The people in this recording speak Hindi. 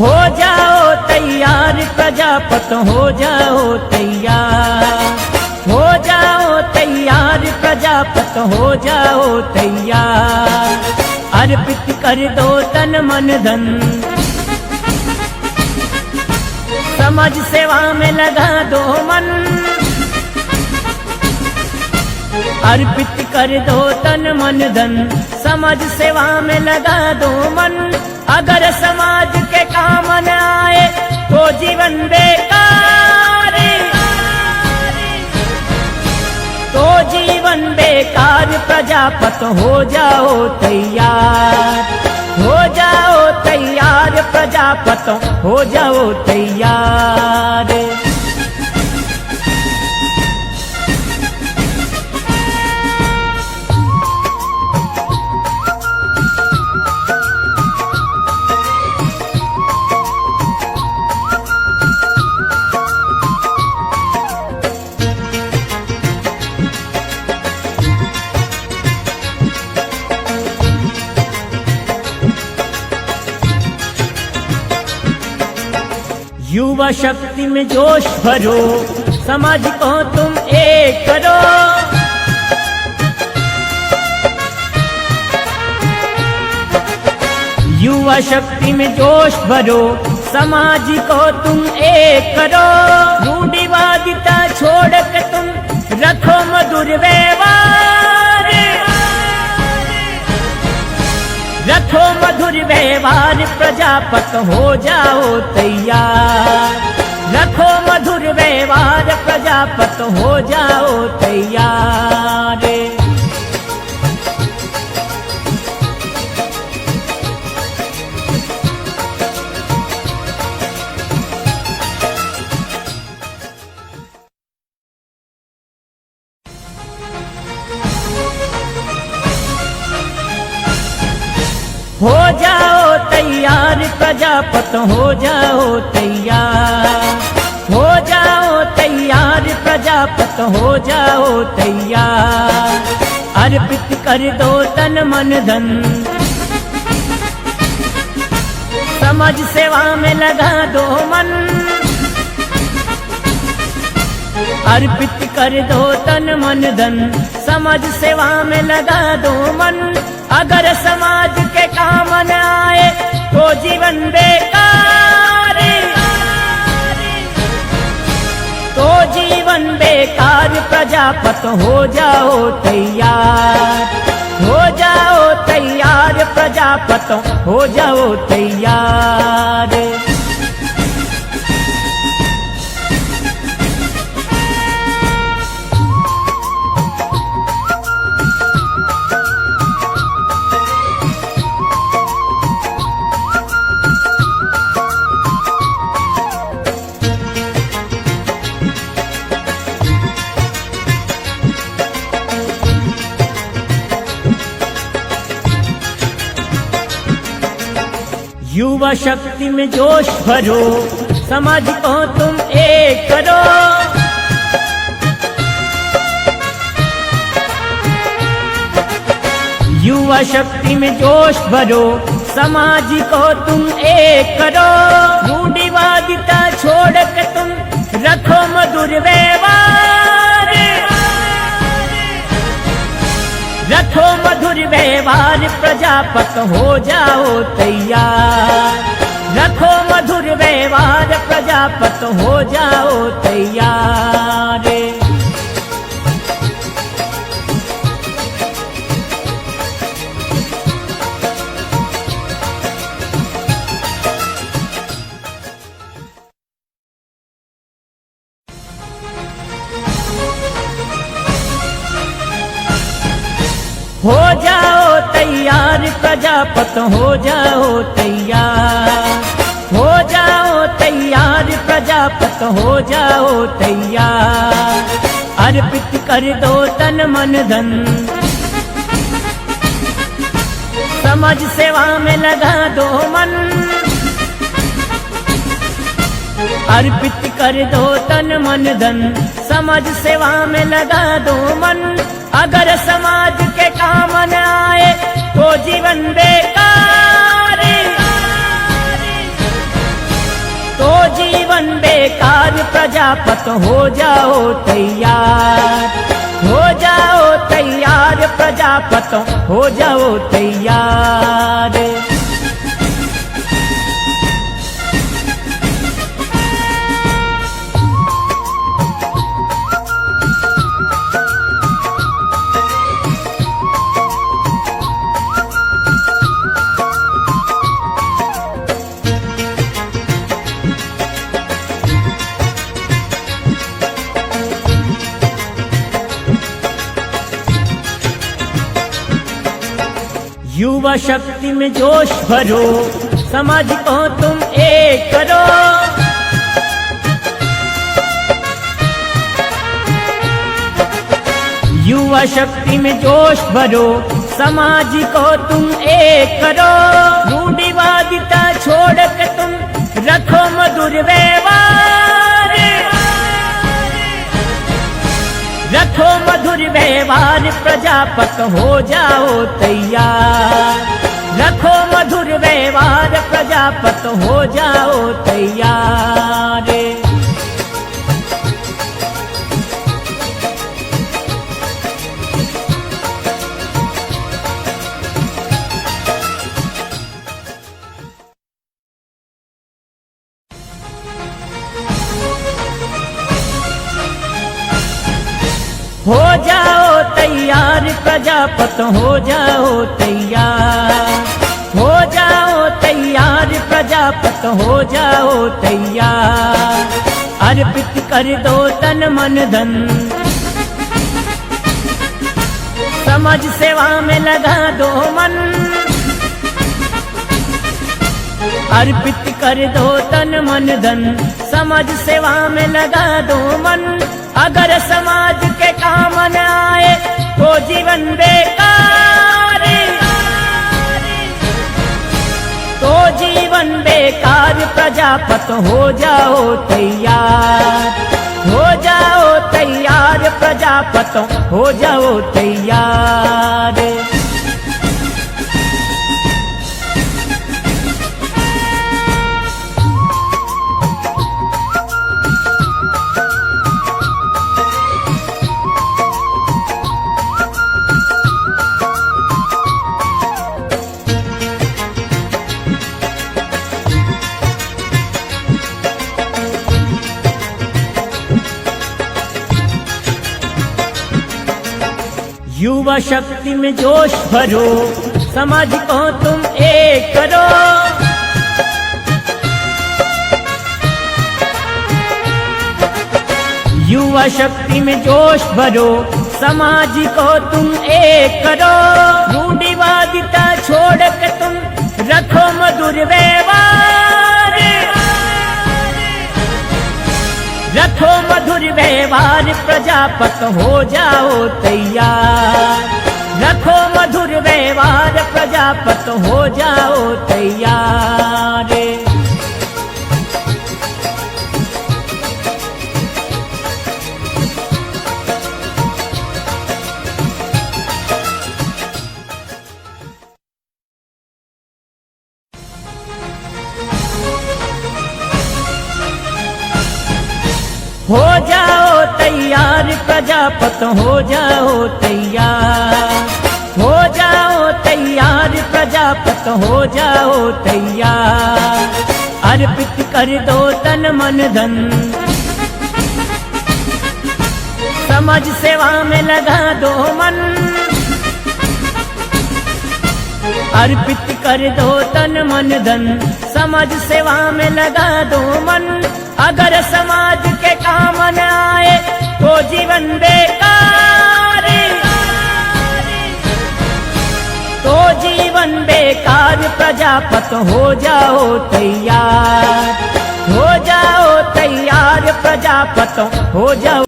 हो जाओ तैयार प्रजापत हो जाओ तैयार, हो जाओ तैयार प्रजापत हो जाओ तैयार। अर्पित कर दो तन मन धन, समाज सेवा में लगा दो मन। अर्पित कर दो तन मन धन, समाज सेवा में लगा दो मन। अगर समाज के काम न आए तो जीवन बेकार, तो जीवन बेकार। प्रजापत हो जाओ तैयार, हो जाओ तैयार प्रजापत हो जाओ तैयार। युवा शक्ति में जोश भरो, समाज को तुम एक करो। युवा शक्ति में जोश भरो, समाज को तुम एक करो। रूढ़िवादिता छोड़ के तुम रखो मधुर व्यवहार, रखो मधुर व्यवहार। प्रजापत हो जाओ तैयार, रखो मधुर व्यवहार। प्रजापत हो जाओ तैयार। हो जाओ तैयार प्रजापत हो जाओ तैयार, हो जाओ तैयार प्रजापत हो जाओ तैयार। अर्पित कर दो तन मन धन, समाज सेवा में लगा दो मन। अर्पित कर दो तन मन धन, समाज सेवा में लगा दो मन। अगर समाज के काम न आए तो जीवन बेकार, तो जीवन बेकार। प्रजापत हो जाओ तैयार, हो जाओ तैयार प्रजापत हो जाओ तैयार। युवा शक्ति में जोश भरो, समाज को तुम एक करो। युवा शक्ति में जोश भरो, समाज को तुम एक करो। रूढ़िवादिता छोड़ के तुम रखो मधुर व्यवहार, रखो मधुर व्यवहार। प्रजापत हो जाओ तैयार, रखो मधुर व्यवहार। प्रजापत हो जाओ तैयार। हो जाओ तैयार प्रजापत हो जाओ तैयार, हो जाओ तैयार प्रजापत हो जाओ तैयार। अर्पित कर दो तन मन धन, समाज सेवा में लगा दो मन। अर्पित कर दो तन मन धन, समाज सेवा में लगा दो मन। अगर समाज के काम न आए तो जीवन बेकार, प्रजापत हो जाओ तैयार, हो जाओ तैयार प्रजापत हो जाओ तैयार। युवा शक्ति में जोश भरो, समाज को तुम एक करो। युवा शक्ति में जोश भरो, समाज को तुम एक करो। रूढ़िवादिता छोड़ के तुम रखो मधुर व्यवहार, रखो मधुर व्यवहार प्रजापत हो जाओ तैयार, रखो मधुर व्यवहार प्रजापत हो जाओ तैयार। हो जाओ तैयार प्रजापत हो जाओ तैयार, हो जाओ तैयार प्रजापत हो जाओ तैयार। अर्पित कर दो तन मन धन, समाज सेवा में लगा दो मन। अर्पित कर दो तन मन धन, समाज सेवा में लगा दो मन। अगर समाज के काम न आए तो जीवन बेकार, तो जीवन बेकार प्रजापत हो जाओ तैयार, हो जाओ तैयार प्रजापत हो जाओ तैयार। युवा शक्ति में जोश भरो, समाज को तुम एक करो। युवा शक्ति में जोश भरो, समाज को तुम एक करो। रूढ़िवादिता छोड़ के तुम रखो मधुर व्यवहार, रखो मधुर व्यवहार प्रजापत हो जाओ तैयार, रखो मधुर व्यवहार प्रजापत हो जाओ तैयार। हो जाओ तैयार प्रजापत हो जाओ तैयार, हो जाओ तैयार प्रजापत हो जाओ तैयार। अर्पित कर दो तन मन धन, समाज सेवा में लगा दो मन। अर्पित कर दो तन मन धन, समाज सेवा में लगा दो मन। अगर समाज के काम न आए तो जीवन बेकार, तो जीवन बेकार प्रजापत हो जाओ तैयार, हो जाओ तैयार प्रजापत हो जाओ।